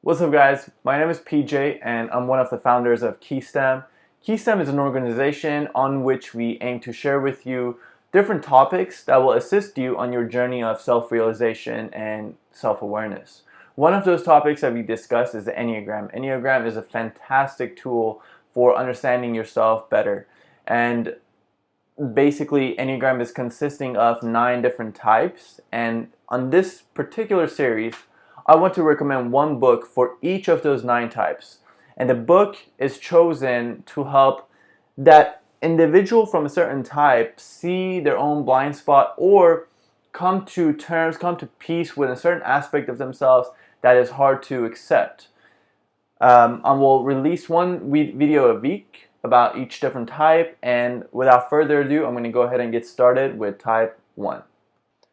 What's up, guys? My name is PJ and I'm one of the founders of KeyStem. KeyStem is an organization on which we aim to share with you different topics that will assist you on your journey of self-realization and self-awareness. One of those topics that we discuss is the Enneagram. Enneagram is a fantastic tool for understanding yourself better. And basically, Enneagram is consisting of 9 different types, and on this particular series I want to recommend one book for each of those 9 types. And the book is chosen to help that individual from a certain type see their own blind spot or come to terms, come to peace with a certain aspect of themselves that is hard to accept. I will release one video a week about each different type, and without further ado, I'm going to go ahead and get started with type 1.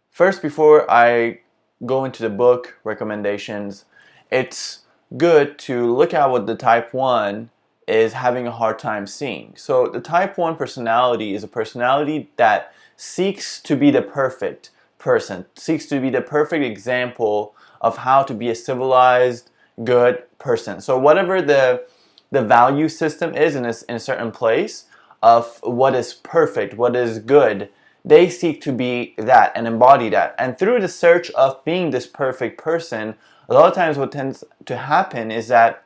First, before I go into the book recommendations, it's good to look at what the type 1 is having a hard time seeing. So the type 1 personality is a personality that seeks to be the perfect person, seeks to be the perfect example of how to be a civilized, good person. So whatever the value system is in a certain place of what is perfect, what is good, they seek to be that and embody that. And through the search of being this perfect person, a lot of times what tends to happen is that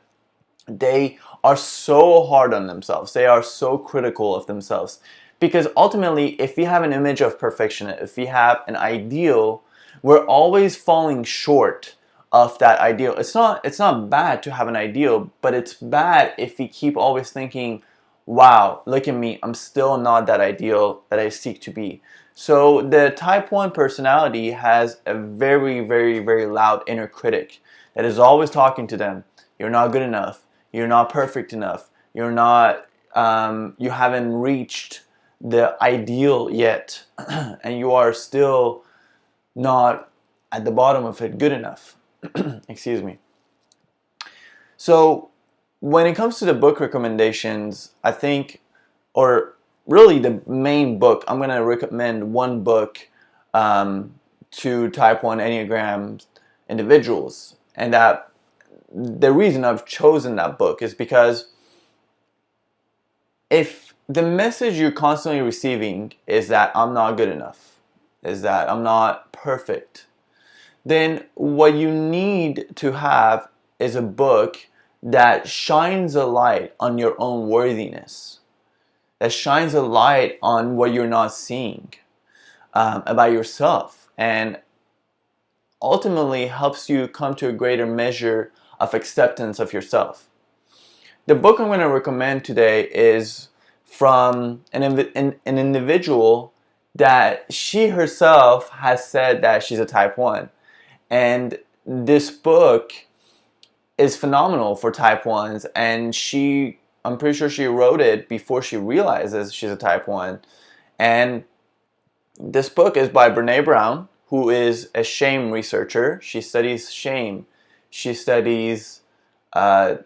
they are so hard on themselves. They are so critical of themselves. Because ultimately, if we have an image of perfection, if we have an ideal, we're always falling short of that ideal. It's not bad to have an ideal, but it's bad if we keep always thinking, wow, look at me, I'm still not that ideal that I seek to be. So the type 1 personality has a very, very, very loud inner critic that is always talking to them. You're not good enough. You're not perfect enough. You're not, you haven't reached the ideal yet. And you are still not at the bottom of it good enough. Excuse me. So when it comes to the book recommendations, I think, or really the main book, I'm going to recommend one book to type 1 Enneagram individuals. And that the reason I've chosen that book is because if the message you're constantly receiving is that I'm not good enough, is that I'm not perfect, then what you need to have is a book that shines a light on your own worthiness, that shines a light on what you're not seeing about yourself, and ultimately helps you come to a greater measure of acceptance of yourself. The book I'm going to recommend today is from an individual that she herself has said that she's a type 1. And this book is phenomenal for type 1s, and I'm pretty sure she wrote it before she realizes she's a type 1. And this book is by Brené Brown, who is a shame researcher. She studies shame. She studies the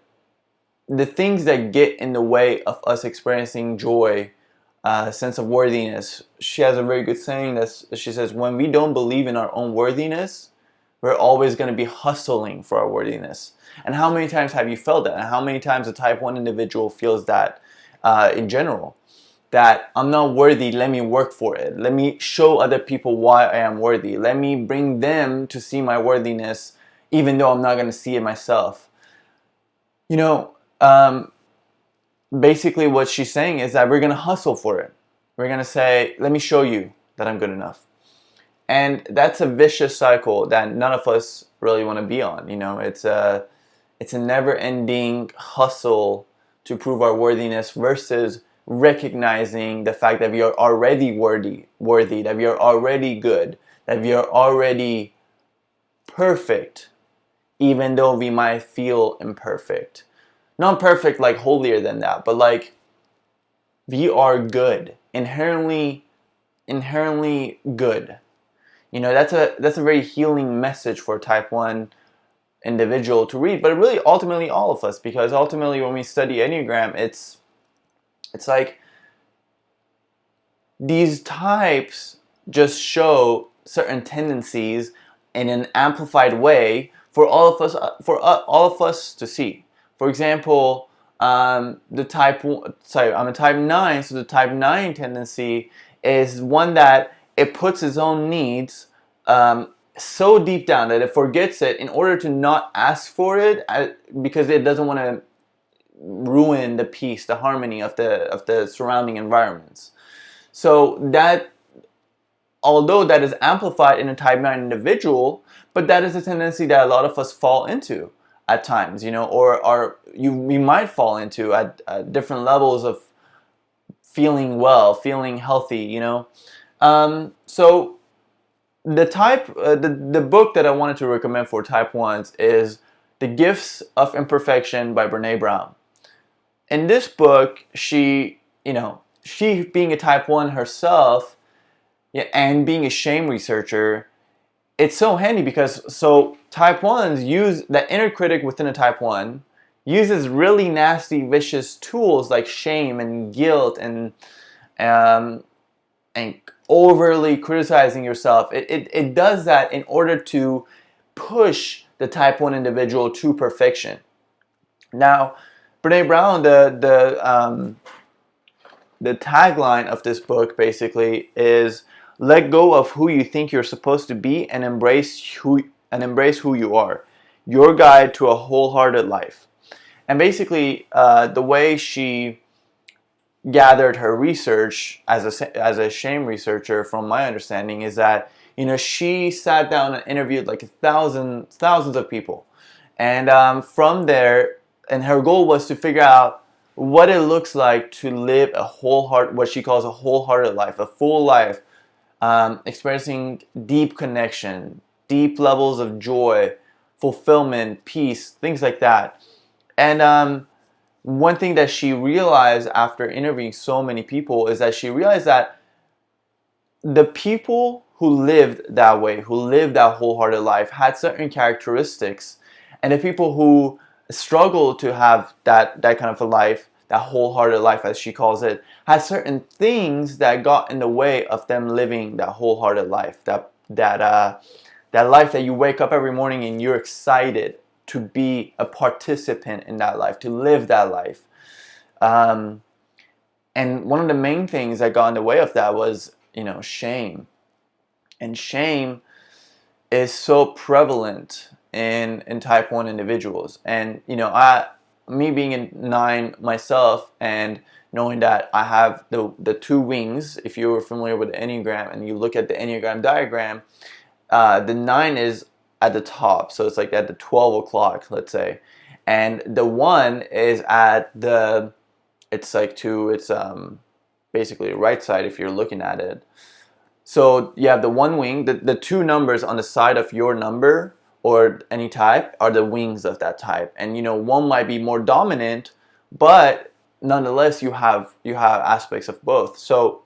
things that get in the way of us experiencing joy, sense of worthiness. She has a very good saying that she says, when we don't believe in our own worthiness, we're always going to be hustling for our worthiness. And how many times have you felt that? And how many times a type 1 individual feels that in general? That I'm not worthy, let me work for it. Let me show other people why I am worthy. Let me bring them to see my worthiness, even though I'm not going to see it myself. You know, basically what she's saying is that we're going to hustle for it. We're going to say, let me show you that I'm good enough. And that's a vicious cycle that none of us really want to be on. You know, it's a never-ending hustle to prove our worthiness versus recognizing the fact that we are already worthy, that we are already good, that we are already perfect, even though we might feel imperfect. Not perfect like holier than that, but like we are good, inherently good. You know, that's a very healing message for type 1 individual to read, but really ultimately all of us, because ultimately when we study Enneagram, it's like these types just show certain tendencies in an amplified way for all of us, all of us to see. For example, I'm a type 9, so the type 9 tendency is one that it puts its own needs so deep down that it forgets it in order to not ask for it, because it doesn't want to ruin the peace, the harmony of the surrounding environments. So that, although that is amplified in a type 9 individual, but that is a tendency that a lot of us fall into at times, or we might fall into at different levels of feeling well, feeling healthy. So the book that I wanted to recommend for type 1s is The Gifts of Imperfection by Brene Brown. In this book, she being a type 1 herself, yeah, and being a shame researcher, it's so handy because type 1s use the inner critic within a type 1 uses really nasty, vicious tools like shame and guilt and overly criticizing yourself. It does that in order to push the type 1 individual to perfection. Now, Brene Brown, the tagline of this book basically is, let go of who you think you're supposed to be and embrace who you are. Your guide to a wholehearted life. And basically, the way she gathered her research as a shame researcher, from my understanding, is that she sat down and interviewed like thousands of people, and from there, and her goal was to figure out what it looks like to live what she calls a wholehearted life, a full life, experiencing deep connection, deep levels of joy, fulfillment, peace, things like that. And one thing that she realized after interviewing so many people is that she realized that the people who lived that way, who lived that wholehearted life, had certain characteristics, and the people who struggled to have that kind of a life, that wholehearted life as she calls it, had certain things that got in the way of them living that wholehearted life, that life that you wake up every morning and you're excited to be a participant in that life, to live that life. And one of the main things that got in the way of that was, shame. And shame is so prevalent in type 1 individuals. And, me being a 9 myself, and knowing that I have the two wings, if you were familiar with the Enneagram and you look at the Enneagram diagram, the 9 is at the top, so it's like at the 12 o'clock, let's say, and the 1 is at it's basically right side if you're looking at it. So you have the one wing, the two numbers on the side of your number or any type are the wings of that type, and one might be more dominant, but nonetheless you have aspects of both. So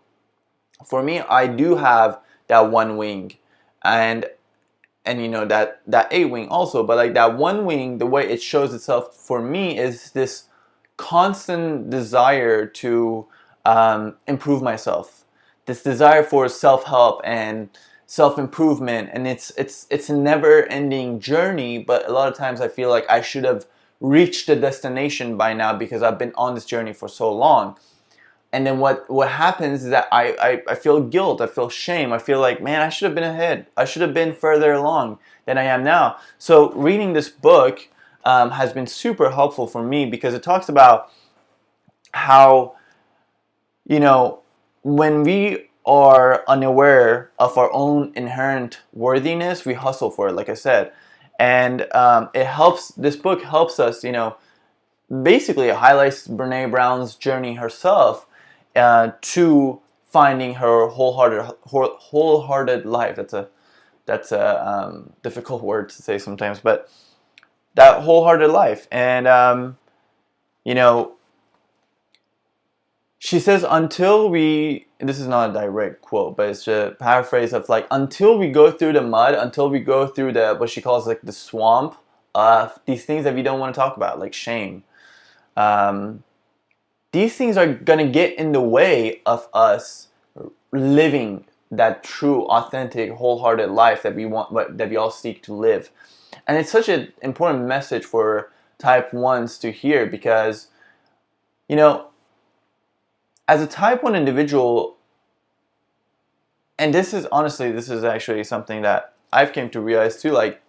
for me, I do have that one wing, and that A wing also, but like that one wing, the way it shows itself for me is this constant desire to improve myself, this desire for self-help and self-improvement, and it's a never-ending journey. But a lot of times I feel like I should have reached the destination by now because I've been on this journey for so long. And then what happens is that I feel guilt, I feel shame, I feel like, man, I should have been ahead. I should have been further along than I am now. So reading this book has been super helpful for me because it talks about how, when we are unaware of our own inherent worthiness, we hustle for it, like I said. And this book helps us, basically it highlights Brene Brown's journey herself to finding her wholehearted life. That's a difficult word to say sometimes, but that wholehearted life. And she says, this is not a direct quote, but it's a paraphrase of like, until we go through the mud, until we go through what she calls like the swamp of these things that we don't want to talk about, like shame. These things are going to get in the way of us living that true, authentic, wholehearted life that we want, that we all seek to live. And it's such an important message for type 1s to hear because, you know, as a type 1 individual, and this is actually something that I've came to realize too, like,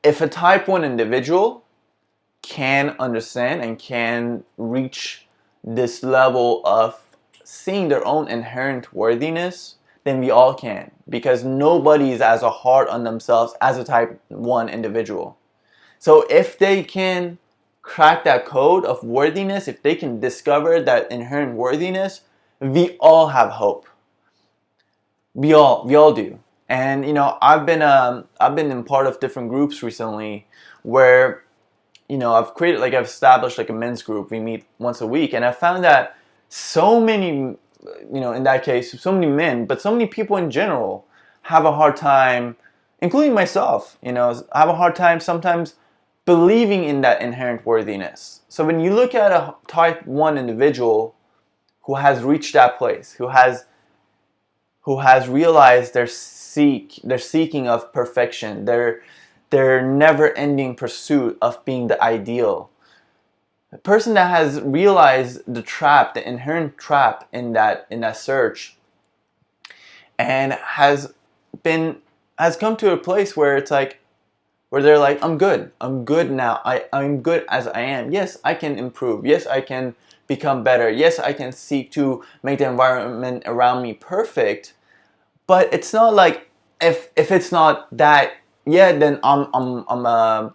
if a type 1 individual can understand and can reach this level of seeing their own inherent worthiness, then we all can, because nobody is as hard on themselves as a type 1 individual. So if they can crack that code of worthiness, if they can discover that inherent worthiness, we all have hope. We all do. And I've been in part of different groups recently where I've established like a men's group. We meet once a week, and I found that so many, in that case, so many men, but so many people in general have a hard time, including myself, have a hard time sometimes believing in that inherent worthiness. So when you look at a type 1 individual who has reached that place, who has realized their seeking of perfection, their never-ending pursuit of being the ideal. A person that has realized the inherent trap in that search, and has come to a place where it's like, where they're like, I'm good now. I'm good as I am. Yes, I can improve. Yes, I can become better. Yes, I can seek to make the environment around me perfect. But it's not like, if it's not that yet, then I'm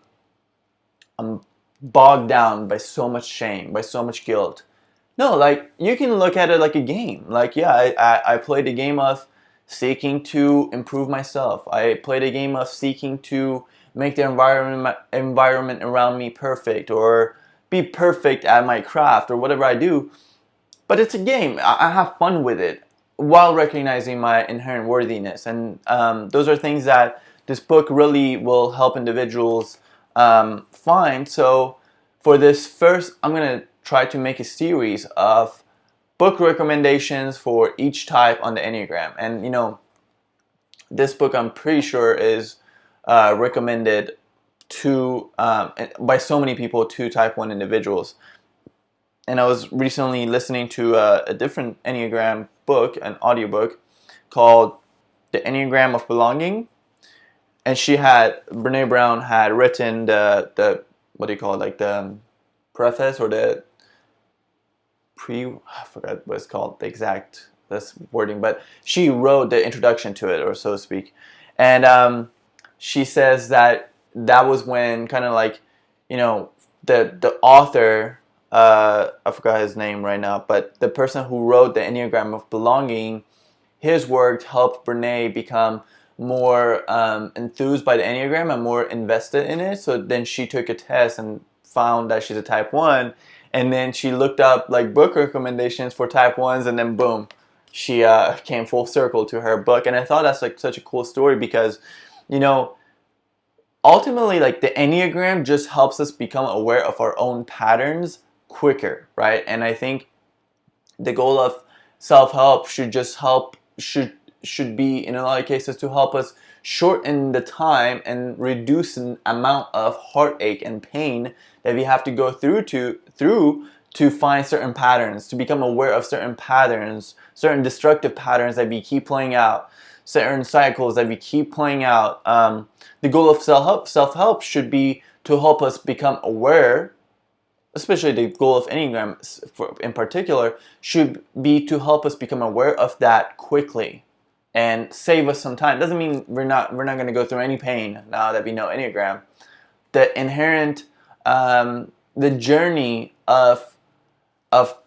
bogged down by so much shame, by so much guilt. No, like, you can look at it like a game. Like, yeah, I played a game of seeking to improve myself. I played a game of seeking to make the environment around me perfect, or be perfect at my craft, or whatever I do. But it's a game. I have fun with it while recognizing my inherent worthiness. And those are things that this book really will help individuals find. So for this first, I'm going to try to make a series of book recommendations for each type on the Enneagram. And this book, I'm pretty sure, is recommended to by so many people to type 1 individuals. And I was recently listening to a different Enneagram book, an audiobook called The Enneagram of Belonging. And Brene Brown had written the what do you call it, like the preface, or the I forgot what it's called, the exact wording, but she wrote the introduction to it, or so to speak. And she says that was when, kind of like, the author, I forgot his name right now, but the person who wrote the Enneagram of Belonging, his work helped Brene become more enthused by the Enneagram and more invested in it. So then she took a test and found that she's a type 1, and then she looked up like book recommendations for type 1s, and then boom, she came full circle to her book. And I thought that's like such a cool story because, ultimately, like, the Enneagram just helps us become aware of our own patterns quicker, right? And I think the goal of self-help should be, in a lot of cases, to help us shorten the time and reduce the amount of heartache and pain that we have to go through to find certain patterns, to become aware of certain patterns, certain destructive patterns that we keep playing out, certain cycles that we keep playing out. The goal of self-help should be to help us become aware, especially the goal of Enneagram in particular, should be to help us become aware of that quickly and save us some time. Doesn't mean we're not going to go through any pain now that we know Enneagram. The inherent, the journey of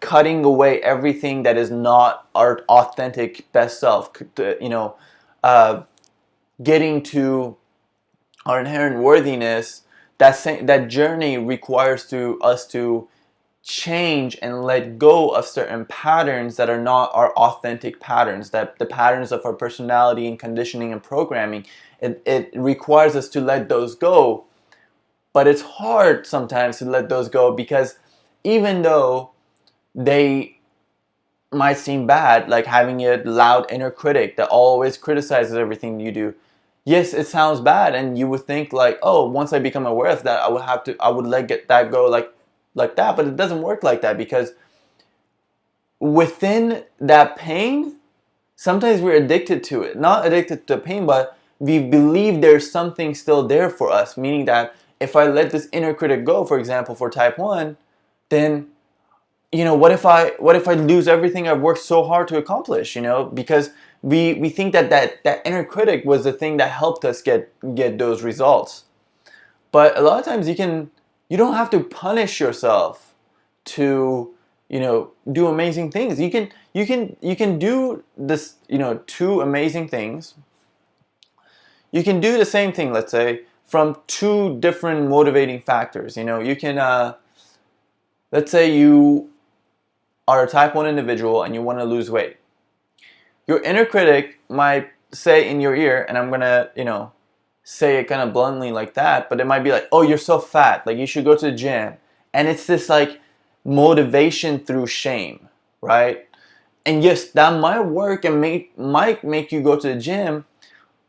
cutting away everything that is not our authentic best self, getting to our inherent worthiness, that journey requires us to change and let go of certain patterns that are not our authentic patterns, that the patterns of our personality and conditioning and programming. It requires us to let those go. But it's hard sometimes to let those go, because even though they might seem bad, like having a loud inner critic that always criticizes everything you do, yes, it sounds bad, and you would think like, oh, once I become aware of that, I would that go like that, but it doesn't work like that, because within that pain, sometimes we're addicted to it. Not addicted to pain, but we believe there's something still there for us, meaning that if I let this inner critic go, for example, for type 1, then what if I lose everything I've worked so hard to accomplish, because we think that inner critic was the thing that helped us get those results. But a lot of times you don't have to punish yourself to do amazing things. You can do this, two amazing things. You can do the same thing, let's say, from two different motivating factors. You can let's say you are a type 1 individual and you want to lose weight. Your inner critic might say in your ear, and I'm going to, say it kind of bluntly like that, but it might be like, oh, you're so fat, like you should go to the gym. And it's this like motivation through shame, right? And yes, that might work and might make you go to the gym,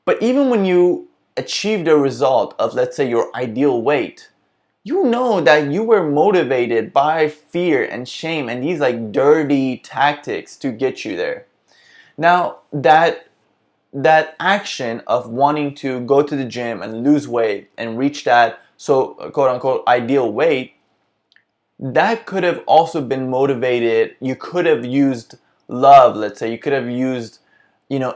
but even when you achieve the result of, let's say, your ideal weight, you know that you were motivated by fear and shame and these like dirty tactics to get you there. Now, that action of wanting to go to the gym and lose weight and reach that so quote unquote ideal weight, that could have also been motivated. You could have used love, let's say. You could have used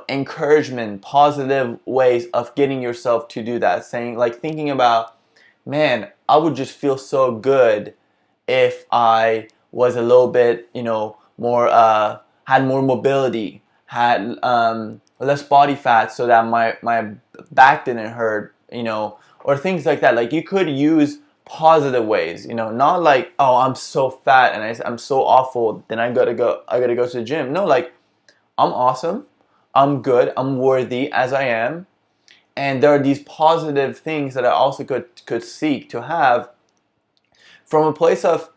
encouragement, positive ways of getting yourself to do that, saying, like, thinking about, man, I would just feel so good if I was a little bit, more, had more mobility, had less body fat, so that my back didn't hurt, or things like that. Like, you could use positive ways, not like, oh, I'm so fat and I'm so awful, then I gotta go to the gym. No, like, I'm awesome, I'm good, I'm worthy as I am, and there are these positive things that I also could seek to have from a place of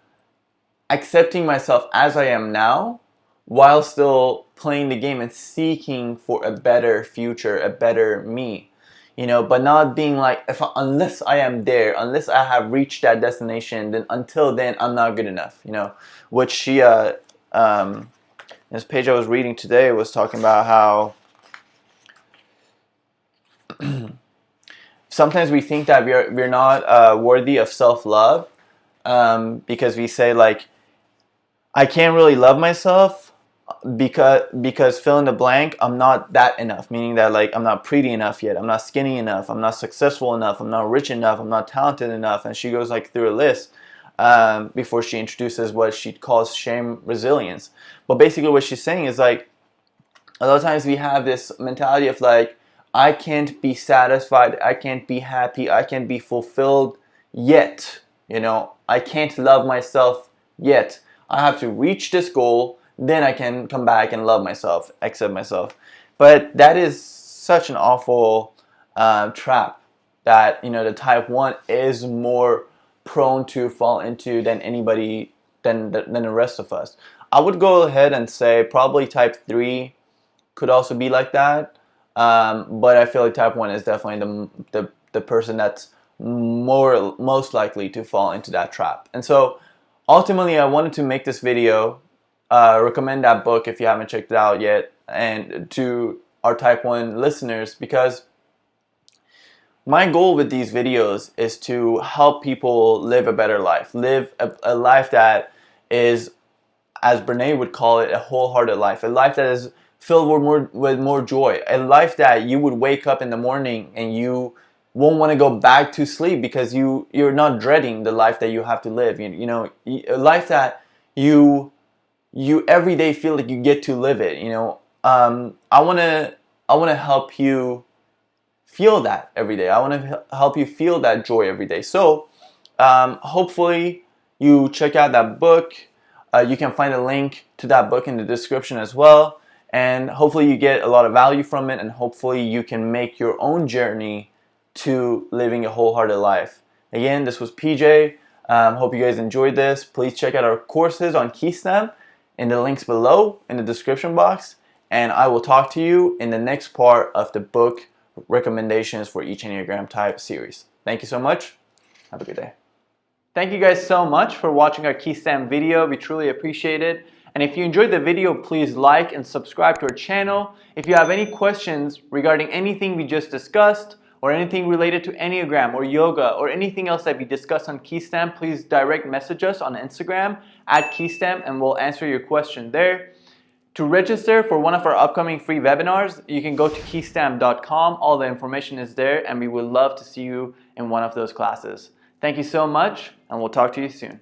accepting myself as I am now, while still playing the game and seeking for a better future, a better me. But not being like, unless I am there, unless I have reached that destination, then until then I'm not good enough. Which this page I was reading today was talking about how sometimes we think that we're not worthy of self-love, because we say, like, I can't really love myself because fill in the blank, I'm not that enough, meaning that, like, I'm not pretty enough yet, I'm not skinny enough, I'm not successful enough, I'm not rich enough, I'm not talented enough. And she goes like through a list before she introduces what she calls shame resilience. But basically what she's saying is, like, a lot of times we have this mentality of, like, I can't be satisfied, I can't be happy, I can't be fulfilled yet. I can't love myself yet. I have to reach this goal, then I can come back and love myself, accept myself. But that is such an awful trap that the type 1 is more prone to fall into than anybody, than the rest of us. I would go ahead and say probably type 3 could also be like that, but I feel like type 1 is definitely the person that's most likely to fall into that trap. And so ultimately I wanted to make this video, recommend that book if you haven't checked it out yet, and to our type 1 listeners, because my goal with these videos is to help people live a better life, live a life that is, as Brene would call it, a wholehearted life, a life that is filled with more joy, a life that you would wake up in the morning and you won't want to go back to sleep because you're not dreading the life that you have to live. A life that you every day feel like you get to live it. I want to help you feel that every day. I want to help you feel that joy every day. So hopefully you check out that book. You can find a link to that book in the description as well. And hopefully you get a lot of value from it, and hopefully you can make your own journey to living a wholehearted life. Again, this was PJ. Hope you guys enjoyed this. Please check out our courses on Keystem in the links below in the description box. And I will talk to you in the next part of the book recommendations for each Enneagram type series. Thank you so much. Have a good day. Thank you guys so much for watching our KeyStem video. We truly appreciate it. And if you enjoyed the video, please like and subscribe to our channel. If you have any questions regarding anything we just discussed, or anything related to Enneagram or yoga or anything else that we discussed on KeyStem, please direct message us on Instagram @KeyStem and we'll answer your question there. To register for one of our upcoming free webinars, you can go to keystem.com. All the information is there and we would love to see you in one of those classes. Thank you so much and we'll talk to you soon.